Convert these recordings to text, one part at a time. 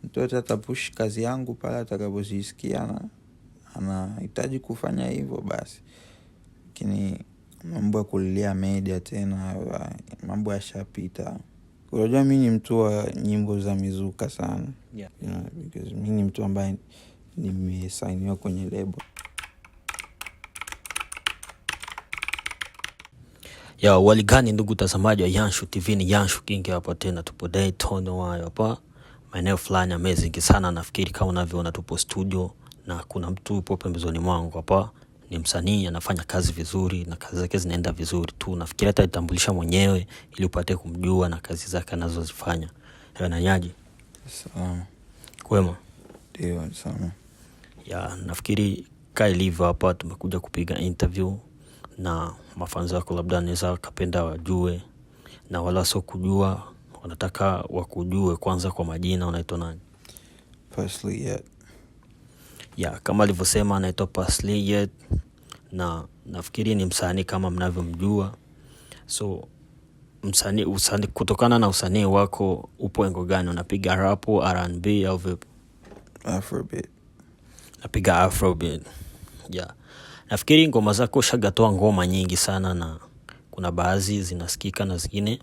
mtu yote atapush kazi yangu pale atakapojisikia anahitaji kufanya hivyo basi. Lakini mambo ya kulilia media tena, mambo yashapita. Unajua mimi ni mtu wa nyimbo za mizuka sana. Yeah. Because mimi ni mtu ambaye nimesainiwa kwenye label. Ya waligani ndugu mtazamaji wa Yanshu TV, ni Yanshu King hapa tena, tupo Dayton Ohio hapa. Maeneo fulani amazing sana, nafikiri kama unavyoona tupo studio na kuna mtu yupo pembezoni mwangu hapa. Ni msanii anafanya kazi vizuri na kazi zake zinaenda vizuri tu. Nafikiri hata itambulisha mwenyewe ili upate kumjua na kazi zake anazozifanya. Nanyaji? Salama. Kwema? Ndio, salama. Ya nafikiri kama ilivyo hapa tumekuja kupiga interview na mafanzi wako labda anaweza kapenda wajue, na wala sio kujua wanataka wakujue kwanza kwa majina. Unaitwa nani? Parsley Yet. Ya kama alivyosema anaitwa Parsley Yet, na nafikiri ni msanii kama mnavyomjua. So msanii kutokana na usanii wako upo engo gani? Unapiga rap, R&B au vipi? Afrobeat. Napiga Afrobeat. Ya nafikiri ngoma zako shagatoa ngoma nyingi sana, na kuna baadhi zinasikika na zingine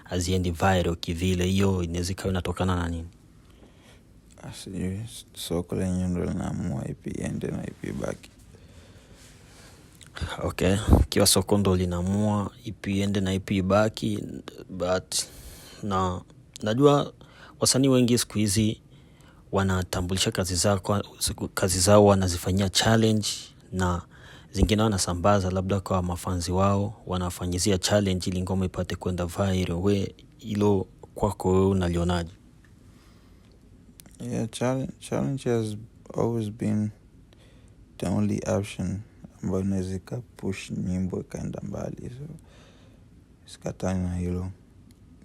haziendi viral kivile. Hiyo inaweza kuwa inatokana na nini? Asijui, soko lenyewe ndio linaamua ipi ende na ipi baki. Okay, kiwa soko ndo linaamua ipi ende na ipi baki, but na najua wasanii wengi siku hizi wanatambulisha kazi zao wanazifanyia challenge, na zingine wanasambaza labda kwa mafanzi wao, wanafanyizia challenge ili ngoma ipate kwenda viral. We hilo kwako wewe unalionaje? Yeah, challenge has always been the only option ambayo inaweza push nyimbo ikaenda mbali. So sikatani na hilo,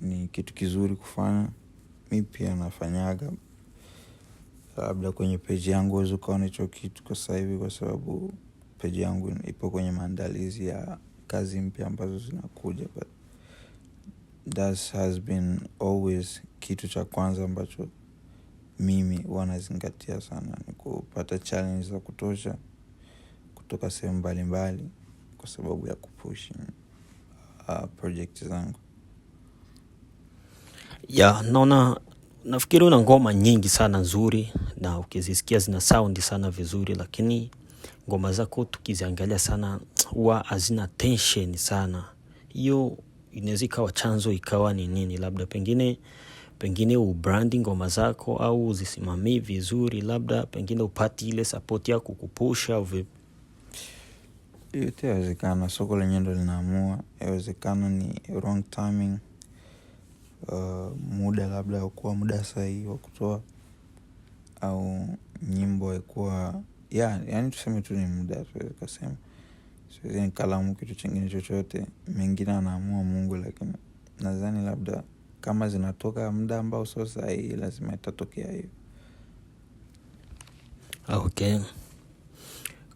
ni kitu kizuri kufanya. Mimi pia nafanyaga, labda kwenye page yangu uweze kuona hicho kitu kwa sasa hivi, kwa sababu page yangu ipo kwenye maandalizi ya kazi mpya ambazo zinakuja. But that has been always kitu cha kwanza ambacho mimi wanazingatia sana, ni kupata challenge za kutosha kutoka sehemu mbalimbali kwa sababu ya kupush project zangu. Ya nafikiri una ngoma nyingi sana nzuri, na ukizisikia zina sound sana vizuri, lakini ngoma zako tukiziangalia sana huwa hazina tension sana. Hiyo inaweza ikawa chanzo ikawa ni nini? Labda pengine ubranding ngoma zako au uzisimamie vizuri, labda pengine upati ile support ya kukupusha au vipi? Yote yawezekana, soko lenyewe ndo linaamua. Yawezekana ni wrong timing, muda labda ukuwa muda sahihi wa kutoa, au nyimbo ikuwa yani tuseme tu ni muda, tuweze kusema. Siwezi nikalamu kitu chingine chochote, mengine anaamua Mungu, lakini nadhani labda kama zinatoka muda ambao sio sahihi lazima itatokea hiyo. Okay.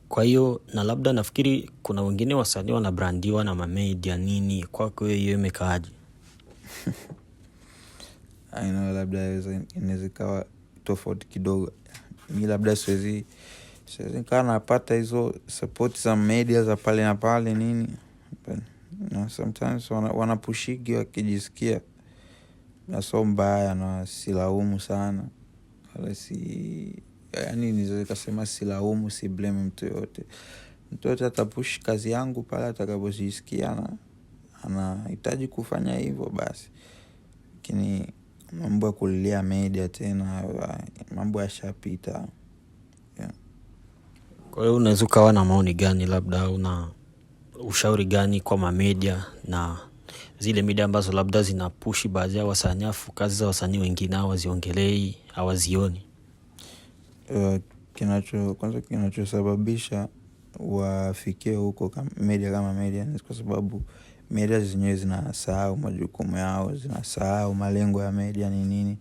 Kwa hiyo na labda nafikiri kuna wengine wasanii wanabrandiwa na mamedia nini, kwako hiyo imekaaje? I know labda inaweza kawa tofauti kidogo. Mimi labda siwezi kana napata hizo support za media za pale na pale nini. But sometimes wanapushigi wakijisikia. Na sio mbaya, na silaumu sana. Wala yani niweza kusema silaumu, si blame mtu yote. Mtu yote atapush kazi yangu pale atakapojisikia anahitaji kufanya hivyo basi. Lakini mambo ya kulilia media tena, mambo yashapita. Yeah. Kwa hiyo unaweza ukawa na maoni gani, labda una ushauri gani kwa mamedia na zile media ambazo labda zinapushi baadhi ya wasanii kazi za wasanii wengine hawaziongelei, hawazioni? Kinachosababisha wafikie huko media kama media ni kwa sababu media zenyewe zinasahau majukumu yao, zinasahau malengo ya media ni nini.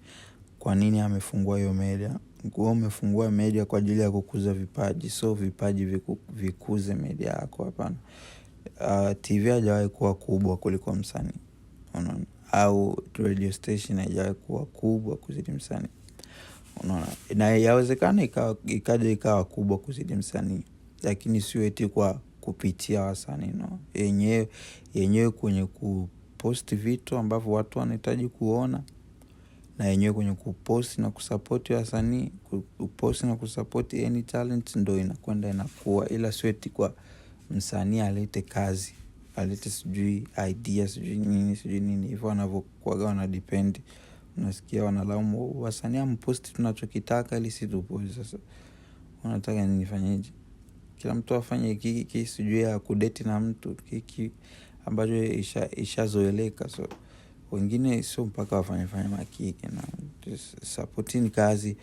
Kwa nini amefungua hiyo media? Kwa umefungua media kwa ajili ya kukuza vipaji, so vipaji vikuze media yako, hapana. TV haijawahi kuwa kubwa kuliko msanii, au radio station haijawahi kuwa kubwa kuzidi msanii. Unaona, na yawezekana ikawa kubwa kuzidi msanii, lakini sio eti kwa kupitia wasanii, no. Yenyewe kwenye kupost vitu ambavyo watu wanahitaji kuona, na yenyewe kwenye kupost na kusupport wasanii, kupost na kusupport any talent, ndo inakwenda inakuwa. Ila sio eti kwa msanii alete kazi, alete sijui ideas, sijui nini hivyo wanavyokuwa wana depend. Unasikia wanalaumu wasanii amposti tunachokitaka ili si tuposti. Sasa unataka nifanyeje? Kila mtu afanye kiki sijui ya kudeti na mtu, kiki ambacho ishazoeleka. So wengine sio mpaka wafanye makiki, na supporting kazi.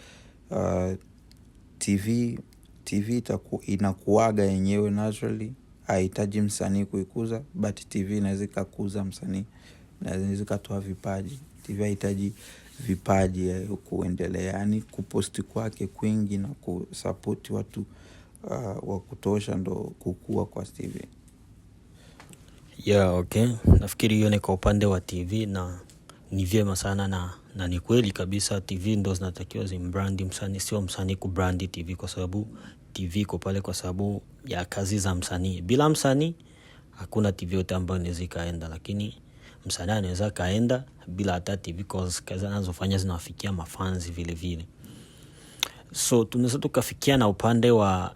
TV inakuaga yenyewe naturally, haihitaji msanii kuikuza, but TV inaweza kukuza msanii, na inaweza kutoa vipaji. TV haihitaji vipaji kuendelea, yani kuposti kwake kwingi na kusupport watu wa kutosha ndo kukua kwa TV. Yeah, okay. Nafikiri hiyo ni kwa upande wa TV, na ni vyema sana na ni kweli kabisa TV ndo zinatakiwa zimbrandi msanii, sio msanii kubrandi TV, kwa sababu TV iko pale kwa sababu ya kazi za msanii. Bila msanii hakuna TV yote ambayo inaweza kaenda, lakini msanii anaweza kaenda bila hata TV cause kazi anazofanya zinawafikia mafanzi vile vile. So tunaweza tukafikia na upande wa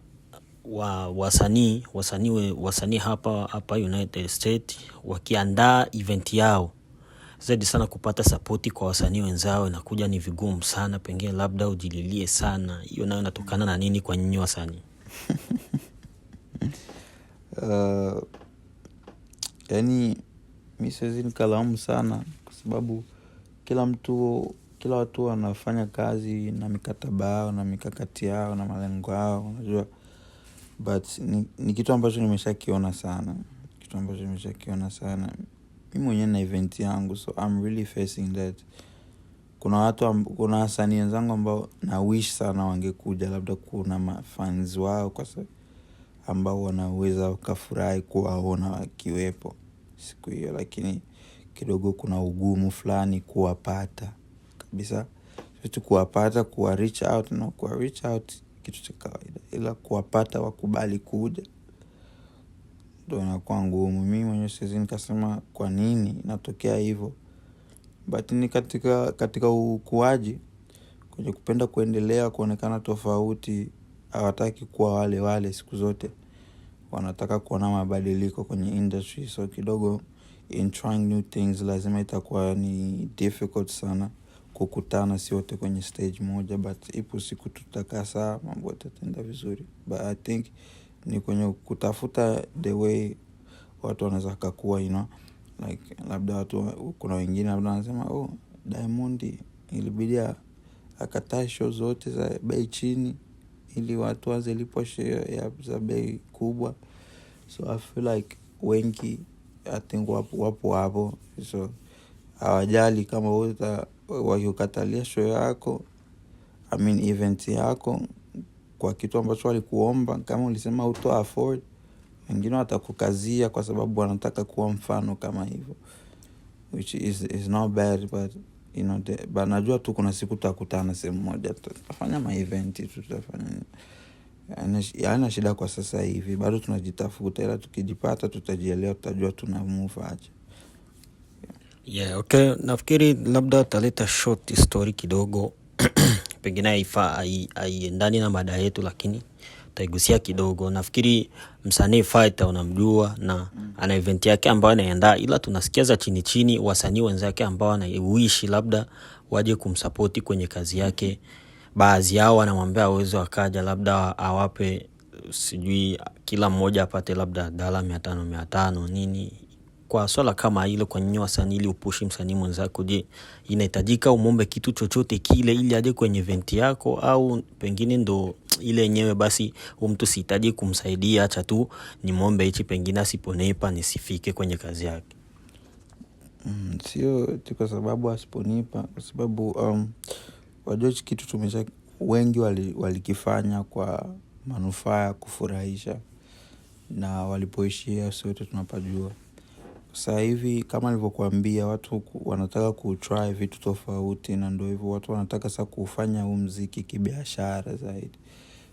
wasanii hapa United States wakiandaa event yao. Zaidi sana kupata support kwa wasanii wenzao inakuja ni vigumu sana, pengine labda ujililie sana. Hiyo nayo inatokana na nini kwa nyinyi wasanii? Yani mimi siwezi nikalaumu sana, kwa sababu kila watu wanafanya kazi na mikataba yao na mikakati yao na malengo yao, unajua. But ni kitu ambacho nimeshakiona sana. Mimi mwenyewe na event yangu, so I'm really facing that. Kuna wasanii wenzangu ambao na wish sana wangekuja, labda kuna mafans wao kwa sababu ambao wanaweza wakafurahi kuwaona wakiwepo siku hiyo, lakini kidogo kuna ugumu fulani kuwapata kabisa. Vitu kuwapata, kuwa reach out kitu cha kawaida, ila kuwapata wakubali kuja ndio inakuwa ngumu. Mimi mwenyewe siwezi nikasema kwa nini inatokea hivyo, but ni katika ukuaji, kwenye kupenda kuendelea, kuonekana tofauti. Hawataki kuwa wale siku zote, wanataka kuona mabadiliko kwenye industry. So kidogo in trying new things lazima itakuwa ni difficult sana kukutana si wote kwenye stage moja, but ipo siku tutakaa sawa, mambo yataenda vizuri. But I think ni kwenye kutafuta the way watu wanaweza kukua, like labda kuna wengine labda wanasema Diamond ilibidi akatae show zote za bei chini ili watu wazilipo share za bei kubwa. So I feel like wengi I think wapo hapo, so hawajali kama wakikatalia show yako, event yako, kwa kitu ambacho walikuomba. Kama ulisema uto afford, wengine watakukazia kwa sababu wanataka kuwa mfano kama hivyo, which is not bad, but but najua tu kuna siku tutakutana sehemu moja, tutafanya ma-event, tutafanya. Yana shida kwa sasa hivi, bado tunajitafuta, ila tukijipata tutajielewa, tutajua tuna move aje. Yeah, okay. Nafikiri labda taleta short story kidogo pengine haiendani na mada yetu, lakini taigusia kidogo. Nafikiri msanii Fighter unamjua na ana event yake ambayo anaandaa, ila tunasikia za chini wasanii wenzake ambao anaiwishi labda waje kumsupport kwenye kazi yake. Baadhi yao wanamwambia uwezo akaja labda awape sijui kila mmoja apate labda $500 nini. Kwa swala kama hilo, kwa nyinyi wasanii, ili upushi msanii mwenzako, je, inahitajika umombe kitu chochote kile ili aje kwenye event yako, au pengine ndo ile yenyewe basi mtu sihitaji kumsaidia, acha tu nimombe hichi, pengine asiponipa nisifike kwenye kazi yake? Sio kwa sababu asiponipa, kwa sababu wajua kitu wengi walikifanya kwa manufaa ya kufurahisha, na walipoishia sote tunapajua. sasa hivi kama nilivyokuambia, watu wanataka kutry vitu tofauti, na ndio hivyo watu wanataka sasa kufanya huu muziki kibiashara zaidi.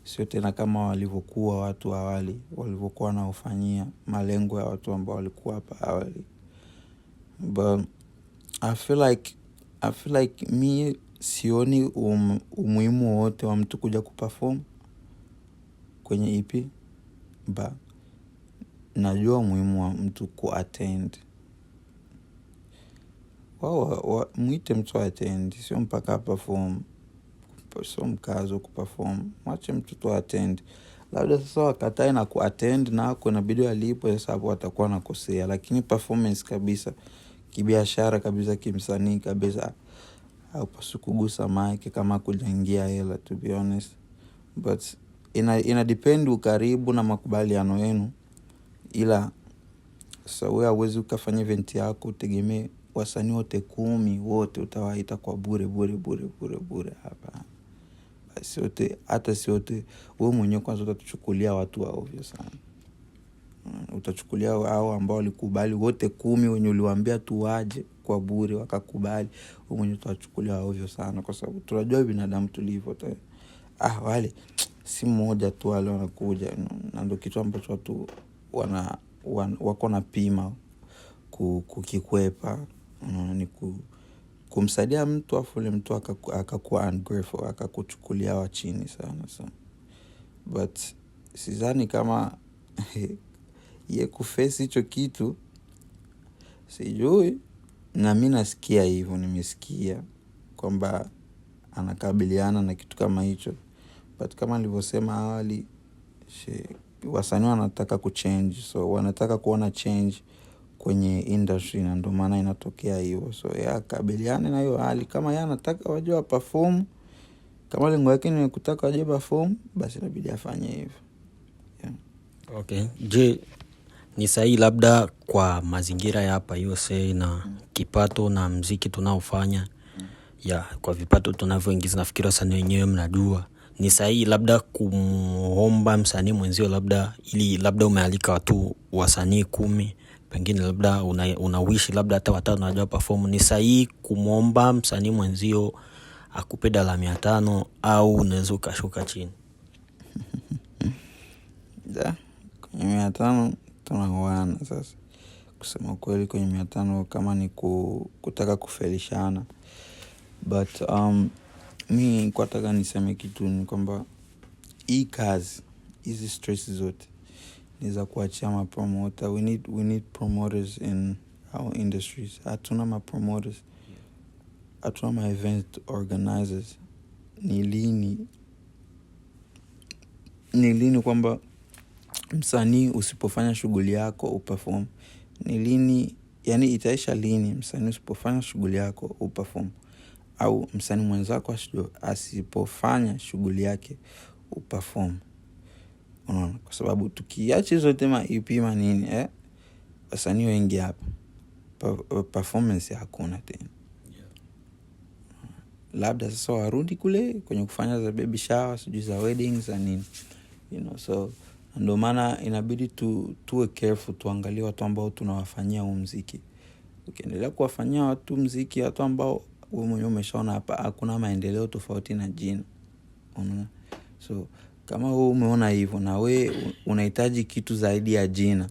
Sio tena kama walivyokuwa watu awali, walivyokuwa wanaufanyia malengo ya watu ambao walikuwa hapa awali. But I feel like mi sioni umuhimu wote wa mtu kuja kuperform kwenye EP, but najua umuhimu wa mtu kuattend. Mwite mtu attend, sio mpaka perform. Sio mkazo kuperform, mwache mtu tu attend. Labda sasa wakatae na kuattend na kuna video alipo, sasa hapo watakuwa nakosea. Lakini performance kabisa, kibiashara kabisa, kimsanii kabisa, haupaswi kugusa mic kama kujaingia hela, to be honest. But ina depend ukaribu na makubaliano yenu. Ila sasa wewe hauwezi ukafanya event yako utegemee wasanii wote 10 wote utawaita kwa bure hapa. Siote, hata siote, wewe mwenyewe kwanza utatuchukulia watu wa ovyo sana. Utachukulia hao ambao walikubali wote 10 wenye uliwaambia tu waje kwa bure wakakubali, wewe mwenyewe utachukulia ovyo sana, kwa sababu tunajua binadamu tulivyo. Wale si mmoja tu wale wanakuja, na ndio kitu ambacho watu wako na pima kukikwepa. Ni kumsaidia mtu afu ule mtu akakuwa ungrateful, akakuchukulia wa chini sana. But sidhani kama ye kuface hicho kitu, sijui. Na mimi nasikia hivyo, nimesikia kwamba anakabiliana na kitu kama hicho. But kama nilivyosema awali, wasanii wanataka kuchange, so wanataka kuona change kwenye industry, na ndio maana inatokea hivyo. So kabiliane na hiyo hali. Kama yeye anataka waje perform, kama lengo yake ni kutaka waje perform, basi inabidi afanye hivyo. Okay. Je, ni sahihi labda kwa mazingira ya hapa USA na kipato na muziki tunaofanya, kwa vipato tunavyoingiza, nafikiri wasanii wenyewe mnajua, ni sahihi labda kumuomba msanii mwenzio, labda ili labda umealika watu wasanii 10, pengine labda unawishi labda hata 5 wanajua perform, ni sahihi kumuomba msanii mwenzio akupe $500 au unaweza ukashuka chini? Kwenye 500 tunaoana sasa. Kusema kweli, kwenye 500 kama ni kutaka kufelishana. But mi kwa nataka niseme kitu ni kwamba hii kazi, hizi stress zote ni za kuachia mapromoter. We need promoters in our industries. Hatuna mapromoters, hatuna ma event organizers. Ni lini kwamba msanii usipofanya shughuli yako uperform? Ni lini, yani itaisha lini msanii usipofanya shughuli yako uperform? Au msanii mwenzako asipofanya shughuli yake uperform? Unaona, kwa sababu tukiacha hizo tema EP nini, wasanii wengi hapa performance hakuna tena. Labda sasa warudi kule kwenye kufanya za baby shower, sijui za weddings na nini, so ndio maana inabidi tuwe careful, tuangalie watu ambao tunawafanyia huu muziki. Ukiendelea kuwafanyia watu muziki, watu ambao wewe mwenyewe umeshaona hapa hakuna maendeleo tofauti na jina, unaona. So kama wewe umeona hivyo na wewe unahitaji kitu zaidi ya jina,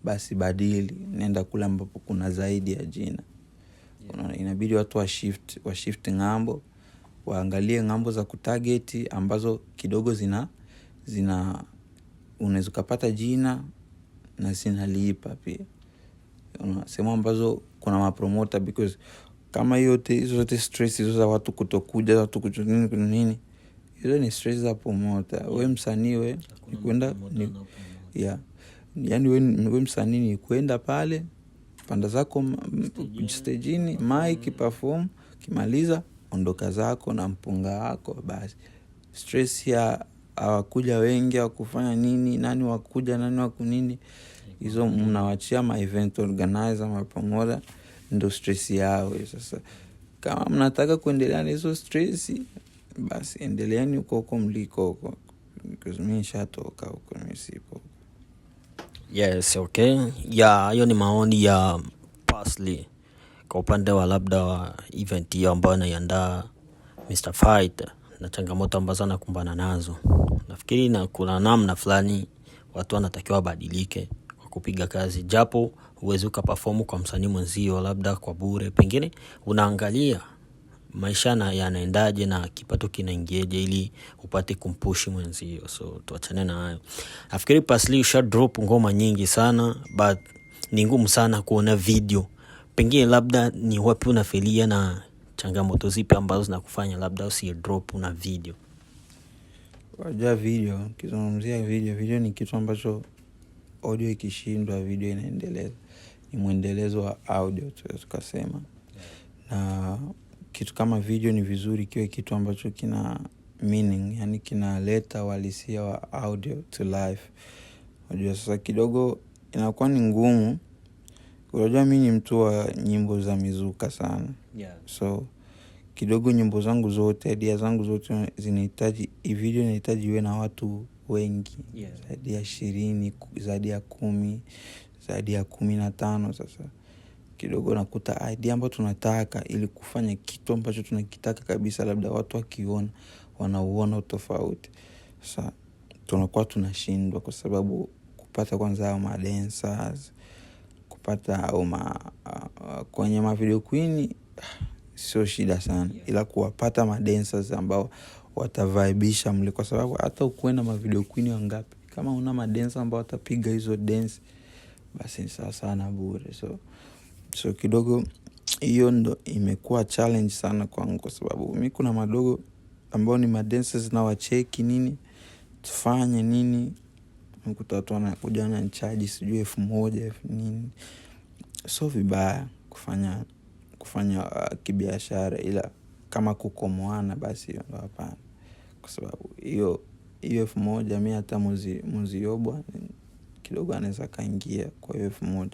basi badili, nenda kule ambapo kuna zaidi ya jina. Unaona, inabidi watu wa shift ngambo, waangalie ngambo za kutarget ambazo kidogo zina unaweza kupata jina na zinalipa pia. Unaona, sema ambazo kuna mapromoter, because kama hizo zote stress hizo za watu kutokuja, watu nini, hizo ni stress za promoter. Wewe msanii wewe ni kwenda yani wewe msanii ni kwenda pale, panda zako stageini, mic, perform, kimaliza ondoka zako na mpunga wako basi. Stress ya hawakuja wengi au kufanya nini, nani wakuja, nani wakunini, hizo mnawachia ma event organizer, ma promoter, ndio stress yao. Sasa kama mnataka kuendelea na hizo stress, basi endeleeni huko mliko huko, because mimi nishatoka huko, mimi sipo. Yes, okay. Ya, hiyo ni maoni ya Parsley kwa upande wa labda wa event hiyo ambayo anaiandaa Mr. Fight na changamoto ambazo anakumbana nazo. Nafikiri na kuna namna fulani watu wanatakiwa wabadilike kwa kupiga kazi, japo huwezi ukaperform kwa msanii mwenzio labda kwa bure, pengine unaangalia maisha yanaendaje na kipato kinaingieje ili upate kumpushi mwenzio. So tuachane na hayo. Nafikiri Parsley usha drop ngoma nyingi sana, but ni ngumu sana kuona video. Pengine labda ni wapi unafelia na changamoto zipi ambazo zinakufanya labda usi drop una video? Wajua video, kizungumzia video ni kitu ambacho audio ikishindwa video inaendeleza. Ni mwendelezo wa audio tukasema. Na kitu kama video ni vizuri kiwe kitu ambacho kina meaning, yani kinaleta uhalisia wa audio to life. Wajua sasa kidogo inakuwa ni ngumu. Unajua mimi ni mtu wa nyimbo za mizuka sana. So kidogo nyimbo zangu zote, idea zangu zote zinahitaji video, inahitaji iwe na watu wengi. Zaidi ya 20, zaidi ya 10, zaidi ya 15. Sasa kidogo nakuta idea ambayo tunataka ili kufanya kitu ambacho tunakitaka kabisa, labda watu wakiona wanauona tofauti. Sasa tunakuwa tunashindwa kwa sababu kupata kwanza hao dancers, kupata au kwenye video queen sio shida sana, ila kuwapata dancers ambao watavibeisha mle, kwa sababu hata ukienda video queen wangapi kama una dancers ambao watapiga hizo dance, basi sawa sana bure. So kidogo hiyo ndo imekuwa challenge sana kwangu, kwa sababu mimi kuna madogo ambao ni dancers na wacheki nini tufanye nini, mkuta watu wanakuja na charge sijui 1000 nini. So vibaya kufanya kibiashara, ila kama kukomoana basi hapana, kwa sababu hiyo 1000 mimi hata muzi yobwa kidogo anaweza kaingia kwa 1000,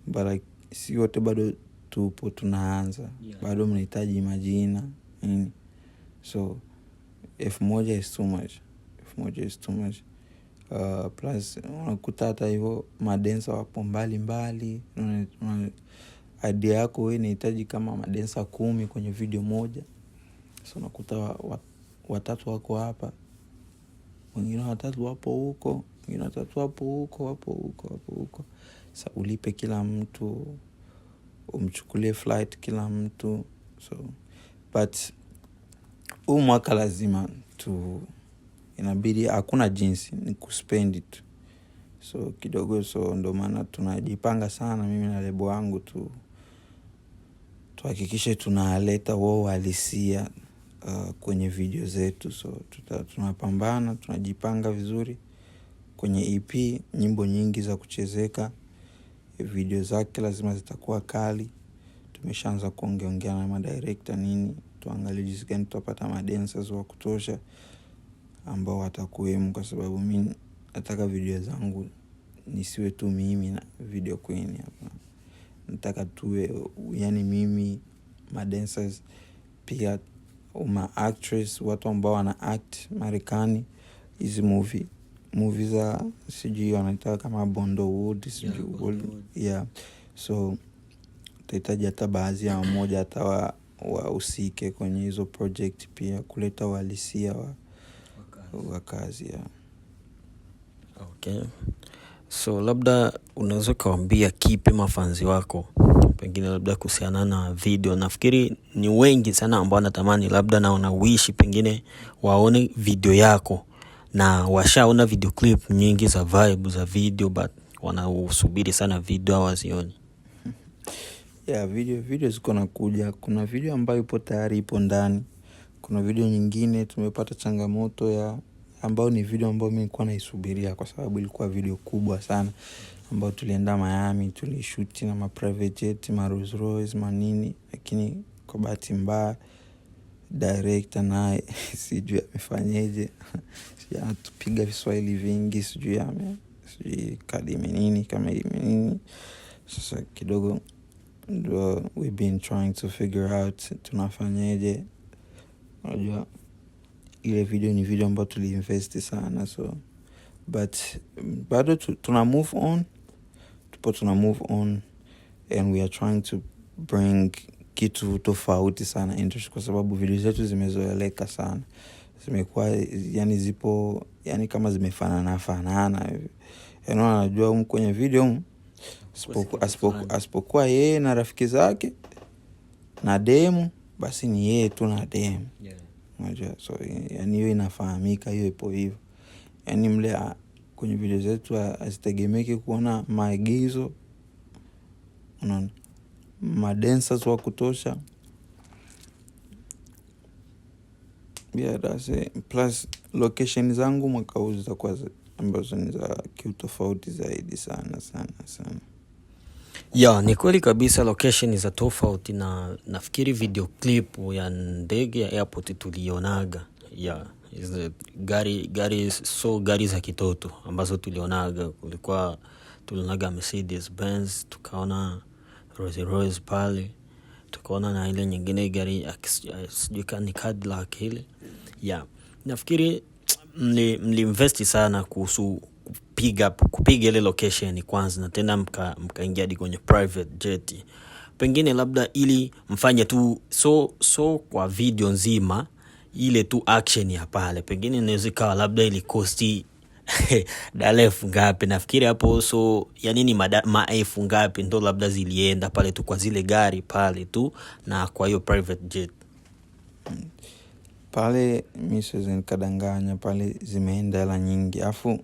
but si wote bado tupo tunaanza. Bado mnahitaji majina nini. So 1000 is too much. 1000 is too much. Plus unakuta hata hivyo madensa wapo mbali. Idea yako wewe inahitaji kama madensa 10 kwenye video moja. So unakuta watatu wako hapa, wengine watatu wapo huko, wengine watatu wapo huko. Sasa ulipe kila mtu, umchukulie flight kila mtu. So but huu mwaka lazima inabidi, hakuna jinsi, ni kuspendi tu. So kidogo, so ndo maana tunajipanga sana mimi na lebo wangu tuhakikishe tunaleta wao halisia kwenye video zetu. So tunapambana, tunajipanga vizuri. Kwenye EP nyimbo nyingi za kuchezeka, video zake lazima zitakuwa kali. Tumeshaanza kuongea na madirector nini, tuangalie jinsi gani tutapata dancers wa kutosha ambao watakuwemo, kwa sababu mimi nataka video zangu nisiwe tu mimi na video queen hapa. Nataka tuwe yani mimi, dancers pia actress, watu ambao wana act Marekani hizi movie za sijui wanataka kama Bondowood sijui. So tutahitaji hata baadhi ya mmoja hata wahusike kwenye hizo project, pia kuleta uhalisia wa kazi ya. Okay. So labda unaweza kuambia kipi mafanzi wako pengine labda kuhusiana na video? Nafikiri ni wengi sana ambao wanatamani labda na wanawishi pengine waone video yako, na washaona video clip nyingi za vibe za video, but wanausubiri sana video hawazioni. Video ziko nakuja. Kuna video ambayo ipo tayari, ipo ndani. Kuna video nyingine tumepata changamoto ya ambayo ni video ambayo mimi nilikuwa naisubiria, kwa sababu ilikuwa video kubwa sana ambayo tulienda Miami, tulishoot na private jet, Rolls Royce manini, lakini kwa bahati mbaya director naye sijui amefanyaje, sija tupiga Kiswahili vingi, sijui kadi nini kama nini. Sasa kidogo we've been trying to figure out tunafanyaje. Unajua ile video ni video ambayo tuliinvest sana, so but bado tuna move on and we are trying to bring kitu tofauti sana industry, kwa sababu video zetu zimezoeleka sana, zimekuwa yani zipo yani kama zimefanana unajua kwenye video asipokuwa yeye na rafiki zake na demu, basi ni yeye tu na demu. Unajua, so yani hiyo inafahamika, hiyo ipo hivyo. Yani mle kwenye video zetu asitegemeke kuona maigizo, unaona, madancers wa kutosha. That's it. Plus location zangu mwaka huu zitakuwa ambazo ni za kiutofauti zaidi sana. Ni kweli kabisa, location za tofauti, na nafikiri video clip ya ndege ya airport tulionaga. Gari za kitoto ambazo tulionaga, tulionaga Mercedes Benz, tukaona Rolls Royce pale, tukaona na ile nyingine gari sijui ni Cadillac ile. Nafikiri mliinvesti sana kuhusu kupiga ile location kwanza, na tena mkaingia hadi kwenye private jet. Pengine labda ili mfanye tu so kwa video nzima ile tu action ya pale, pengine inaweza kawa labda ili costi $1000 ngapi, nafikiri hapo. So ya nini maelfu ngapi ndo labda zilienda pale tu kwa zile gari pale tu, na kwa hiyo private jet pale. Mimi nikadanganya pale, zimeenda hela nyingi. Afu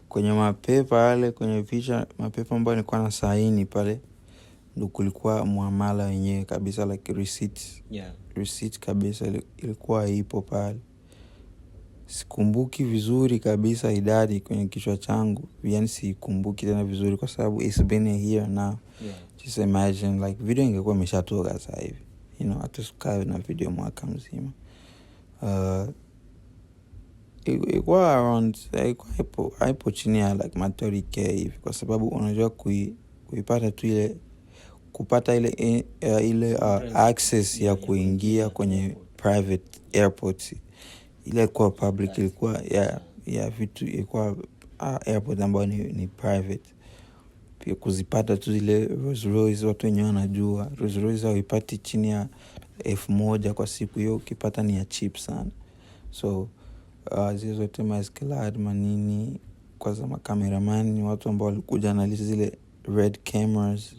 kwenye mapepa yale, kwenye picha mapepa ambayo nilikuwa na saini pale, ndio kulikuwa muamala wenyewe kabisa, like receipt kabisa ilikuwa ipo pale. Sikumbuki vizuri kabisa idadi kwenye kichwa changu, yani sikumbuki tena vizuri kwa sababu it's been a year now. Just imagine like video ingekuwa imeshatoka sasa hivi, hatusukae na video mwaka mzima. Ilikuwa around ipo chini ya like $30,000 hivi, kwa sababu unajua kuipata tu ile kupata ile access ya kuingia kwenye private airport. Ile kwa public ilikuwa ya vitu, ilikuwa airport ambayo ni private. Pia kuzipata tu ile Rolls Royce, watu wenyewe wanajua Rolls Royce haipati chini ya 1,000 kwa siku. Hiyo ukipata ni ya cheap sana. So zile zote maskilad manini kwa za cameraman ni watu ambao walikuja na zile red cameras.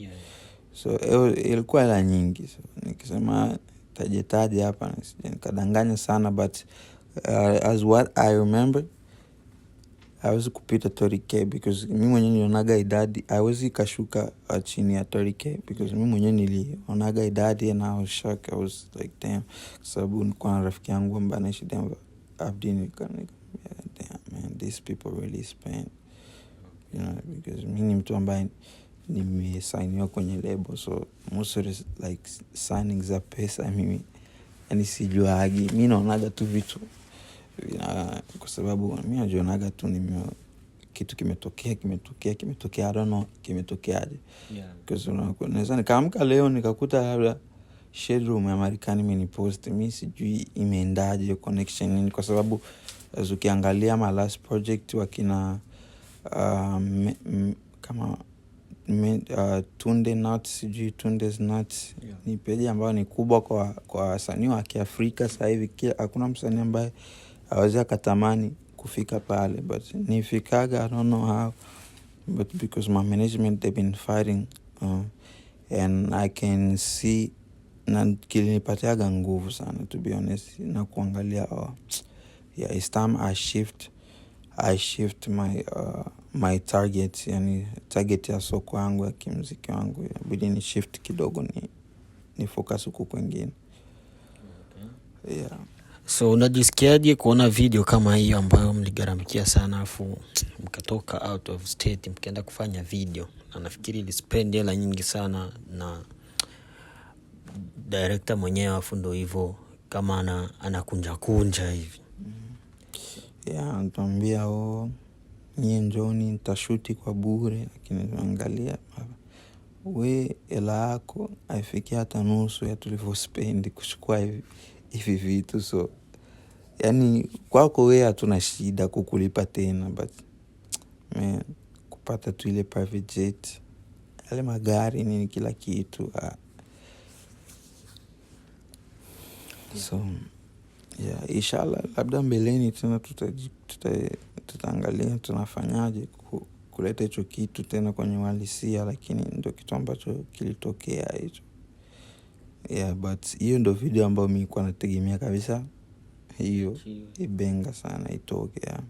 So ilikuwa hela nyingi. So nikisema tajetaje hapa nikadanganya sana, but as what I remember, I was kupita $30,000 because mimi mwenyewe nilionaga idadi haiwezi kashuka chini ya $30,000 because mimi mwenyewe nilionaga idadi and I was shocked. I was like damn, sababu nilikuwa na rafiki yangu ambaye anaishi Denver, Abdin, damn man, these people really spend, because mimi ni mtu ambaye nimesainiwa kwenye label, so most of the like signings za pesa mimi yani sijuagi. Mimi naonaga tu vitu kwa sababu mimi najionaga tu kitu kimetokea I don't know kimetokeaje. Because unaweza nikaamka leo nikakuta labda shade room ya Marekani imenipost, mimi sijui imeendaje connection nini, kwa sababu ukiangalia my last project wakina kama Tunde Nuts, sijui Tunde's Nuts, ni page ambayo ni kubwa kwa wasanii wa Kiafrika sasa hivi. Hakuna msanii ambaye hawezi akatamani kufika pale, but nifikaga, I don't know how, but because my management they've been fighting and I can see, na kilinipatiaga nguvu sana to be honest, na kuangalia it's time I shift my target, yani target ya soko yangu ya kimuziki wangu inabidi ni shift kidogo, ni focus huko kwingine. So unajisikiaje kuona video kama hiyo ambayo mligaramikia sana, afu mkatoka out of state mkaenda kufanya video, na nafikiri ilispend hela nyingi sana, na director mwenyewe afu ndo hivyo kama anakunja hivi? Anatuambia nyie njoni nitashuti kwa bure, lakini angalia we hela yako haifikia hata nusu ya tulivyo spend kuchukua hivi vitu. So yani kwako wewe hatuna shida kukulipa tena, but man, kupata tu ile private jet, yale magari nini kila kitu. So yeah, inshallah labda mbeleni tena tutaangalia tunafanyaje kuleta hicho kitu tena kwenye uhalisia, lakini ndio kitu ambacho kilitokea hicho. Yeah, but hiyo ndio video ambayo mimi nilikuwa nategemea kabisa hiyo ibenga sana itoke. Yeah.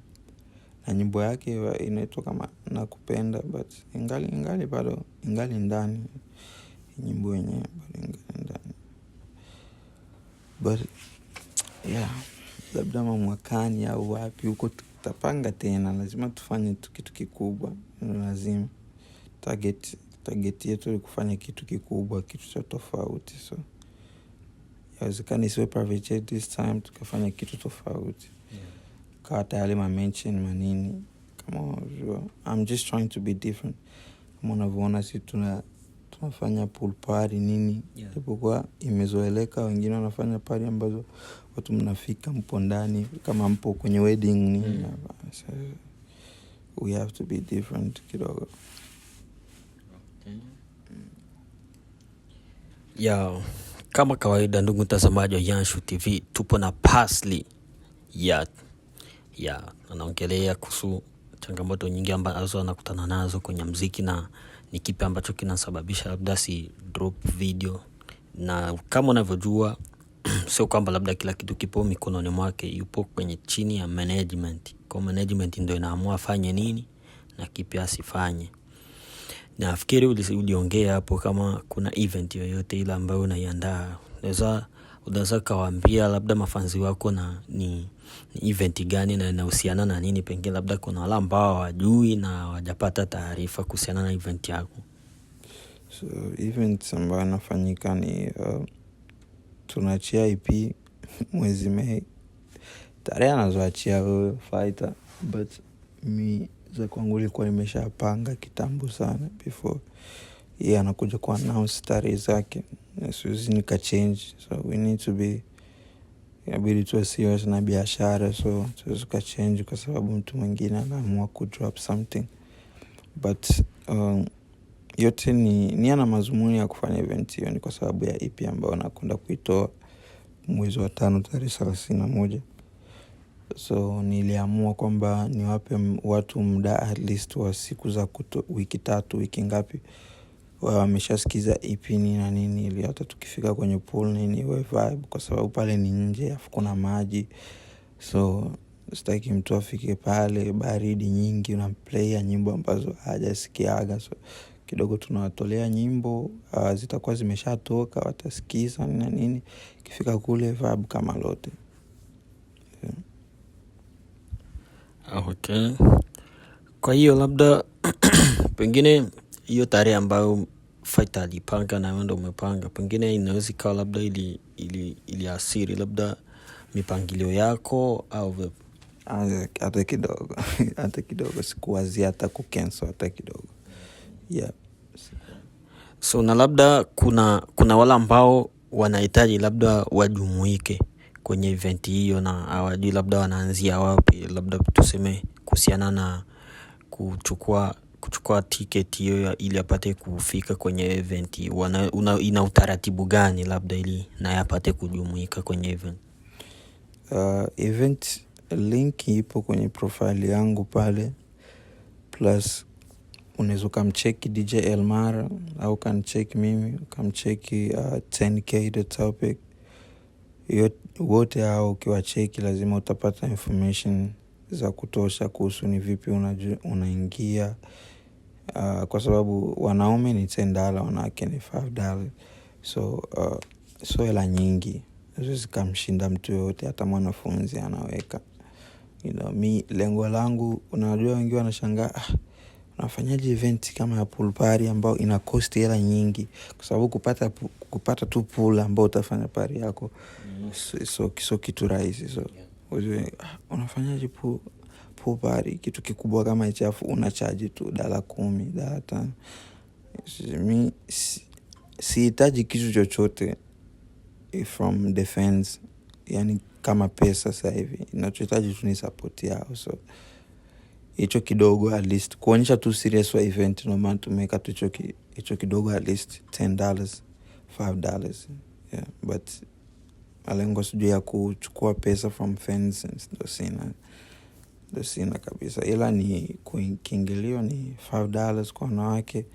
Na nyimbo yake inaitwa kama Nakupenda, but ingali bado ingali ndani nyimbo yenyewe, bado ingali ndani. But yeah, labda mwakani au wapi huko tutapanga tena, lazima tufanye kitu kikubwa, lazima target yetu ni kufanya kitu kikubwa, kitu cha tofauti. So yawezekana isiwe private jet this time, tukafanya kitu tofauti. Kata yale mention manini kama unajua, I'm just trying to be different. Kama unavyoona sisi tunafanya pool party nini, japokuwa imezoeleka, wengine wanafanya party ambazo watu mnafika mpo ndani kama mpo kwenye wedding nini. So we have to be different kidogo. Ya kama kawaida, ndugu mtazamaji wa Yanshu TV, tupo na Parsley. Anaongelea kuhusu changamoto nyingi ambazo anakutana nazo kwenye muziki na ni kipi ambacho kinasababisha labda si drop video. Na kama unavyojua sio kwamba labda kila kitu kipo mikononi mwake, yupo kwenye chini ya management. Kwa management ndio inaamua afanye nini na kipi asifanye. Na nafikiri uliongea hapo kama kuna event yoyote ile ambayo unaiandaa, unaweza kawaambia labda mafanzi wako na ni event gani na inahusiana na nini, pengine labda kuna wale ambao hawajui na hawajapata taarifa kuhusiana na event yako. So event ambayo inafanyika ni tunaachia EP mwezi Mei. Tarehe anazoachia Fighter, but mi za kwangu ilikuwa nimeshapanga kitambo sana before yeye anakuja ku announce tarehe zake. So nika change, so we need to be inabidi tuwe serious na biashara, so tuka change kwa sababu mtu mwingine anaamua ku drop something. But yote ni ana mazumuni ya kufanya event hiyo ni kwa sababu ya EP ambayo nakwenda kuitoa mwezi wa 5 tarehe 31. So niliamua kwamba niwape watu muda at least wa siku za wiki 3, wiki ngapi wameshasikiza EP na nini, ili hata tukifika kwenye pool nini we vibe, kwa sababu pale ni nje afu kuna maji. So sitaki mtu afike pale baridi nyingi unamplay nyimbo ambazo hajasikiaga. So kidogo tunawatolea nyimbo zitakuwa zimeshatoka, watasikiza na nini, kifika kule vibe kama lote. Okay. Kwa hiyo labda pengine hiyo tarehe ambayo Fighter alipanga na wewe ndio umepanga, pengine inaweza ikawa labda ili asiri labda mipangilio yako au hata kidogo sikuwazia hata kucancel hata kidogo. Yeah. So na labda kuna wale ambao wanahitaji labda wajumuike kwenye event hiyo na hawajui labda wanaanzia wapi, labda tuseme kuhusiana na kuchukua ticket hiyo ili apate kufika kwenye event, ina utaratibu gani labda ili na apate kujumuika kwenye event? Event link ipo kwenye profile yangu pale, plus unaweza kumcheck DJ Elmara au kanicheck mimi, kumcheck 10K the topic. Wote hao ukiwacheki lazima utapata information za kutosha kuhusu ni vipi unaingia, kwa sababu wanaume ni $10, wanawake ni $5. So hela nyingi zikamshinda mtu yote, hata mwanafunzi anaweka. Mi lengo langu, unajua wengi wanashangaa unafanyaje event kama ya pool party ambao ina cost hela nyingi, kwa sababu kupata tu pool ambao utafanya party yako so kitu rahisi. So unafanyaje pool party kitu kikubwa kama hicho, afu unacharge tu $10, $5. Mi sihitaji kitu chochote from the fans yani kama pesa sasa hivi. Ninachohitaji tu ni support yao. So hicho kidogo at least kuonyesha tu serious wa event, no maana tumeka tu hicho kidogo at least $10, $5. Yeah, but malengo sijui ya kuchukua pesa from fans ndo sina kabisa, ila ni kiingilio ni $5 kwa wanawake,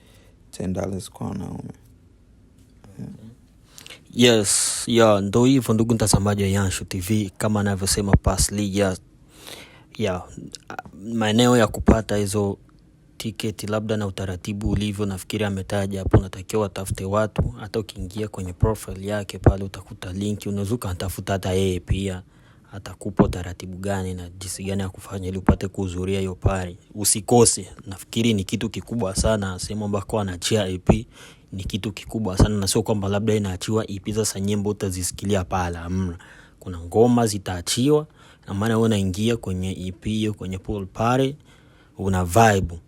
$10 kwa wanaume. Yes, ndo hivyo ndugu mtazamaji wa Yanshu TV, kama anavyosema Pasli. Maeneo ya kupata hizo tiketi labda na utaratibu ulivyo, nafikiri ametaja hapo. Unatakiwa tafute watu, hata ukiingia kwenye profile yake pale utakuta linki, unaweza kutafuta hata yeye pia atakupa taratibu gani na jinsi gani ya kufanya ili upate kuhudhuria hiyo party. Usikose, nafikiri ni kitu kikubwa sana. Sema ambako anaachia EP ni kitu kikubwa sana, na sio kwamba labda inaachiwa EP sasa nyimbo utazisikilia pale. Kuna ngoma zitaachiwa, na maana wewe unaingia kwenye EP hiyo, kwenye pool party, una vibe.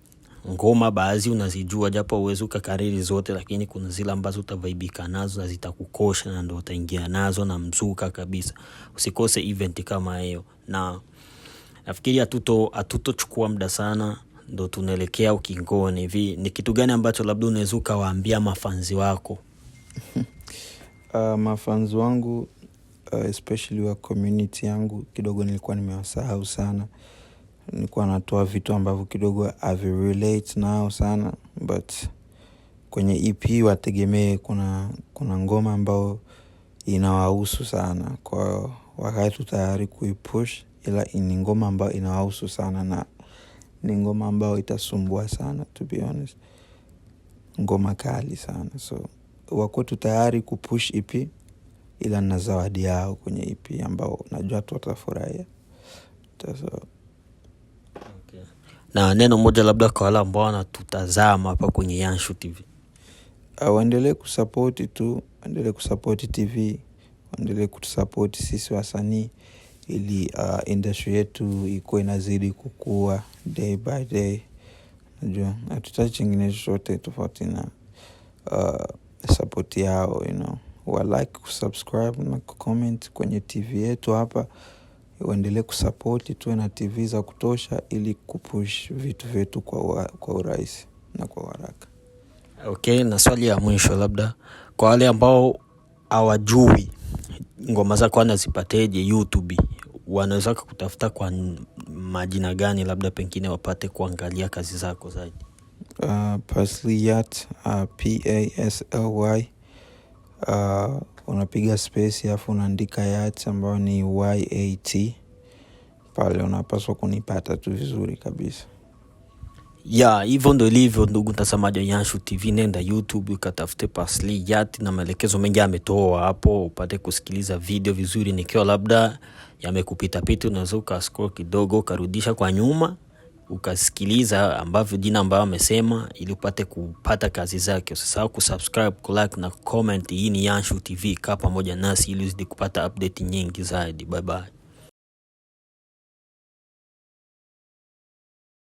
Ngoma baadhi unazijua japo uwezo kukariri zote, lakini kuna zile ambazo utavibeika nazo na zitakukosha, na ndio utaingia nazo na mzuka kabisa. Usikose event kama hiyo, na nafikiri hatutochukua muda sana, ndio tunaelekea ukingoni hivi. Ni kitu gani ambacho labda unaweza kuwaambia mafanzi wako? Mafanzi wangu, especially wa community yangu, kidogo nilikuwa nimewasahau sana. Nilikuwa natoa vitu ambavyo kidogo I relate nao sana, but kwenye EP wategemee kuna ngoma ambao inawahusu sana. Kwa wakati tayari kuipush, ila ni ngoma ambao inawahusu sana, na ni ngoma ambao itasumbua sana, to be honest. Ngoma kali sana. So wako tayari kupush EP, ila na zawadi yao kwenye EP ambao najua tu watafurahia. Na neno moja labda kwa wale ambao wanatutazama hapa kwenye Yanshu TV. Waendelee kusupport tu, waendelee kusupport TV, waendelee kutusupport sisi wasanii, ili industry yetu iko inazidi kukua day by day. Najua hatutaki kingine chochote tofauti na support yao, wa like, kusubscribe na comment kwenye TV yetu hapa. Waendelee kusupport, tuwe na TV za kutosha ili kupush vitu vyetu kwa urahisi na kwa haraka. Okay, na swali ya mwisho labda kwa wale ambao hawajui ngoma zako wanazipateje YouTube, wanaweza kukutafuta kwa majina gani, labda pengine wapate kuangalia kazi zako zaidi? Pasli Yat, PASLY. Unapiga space alafu unaandika Yat ambayo ni YAT. Pale unapaswa kunipata tu vizuri kabisa. Hivyo ndo ilivyo ndugu mtazamaji wa Yanshu TV. Nenda YouTube ukatafute Pasli Yat, na maelekezo mengi ametoa hapo, upate kusikiliza video vizuri. Nikiwa labda yamekupita pita, unaweza ukascroll kidogo ukarudisha kwa nyuma ukasikiliza ambavyo jina ambayo amesema, ili upate kupata kazi zake. Usisahau kusubscribe, kulike na comment. Hii ni Yanshu TV, kaa pamoja nasi ili uzidi kupata update nyingi zaidi. Bye bye.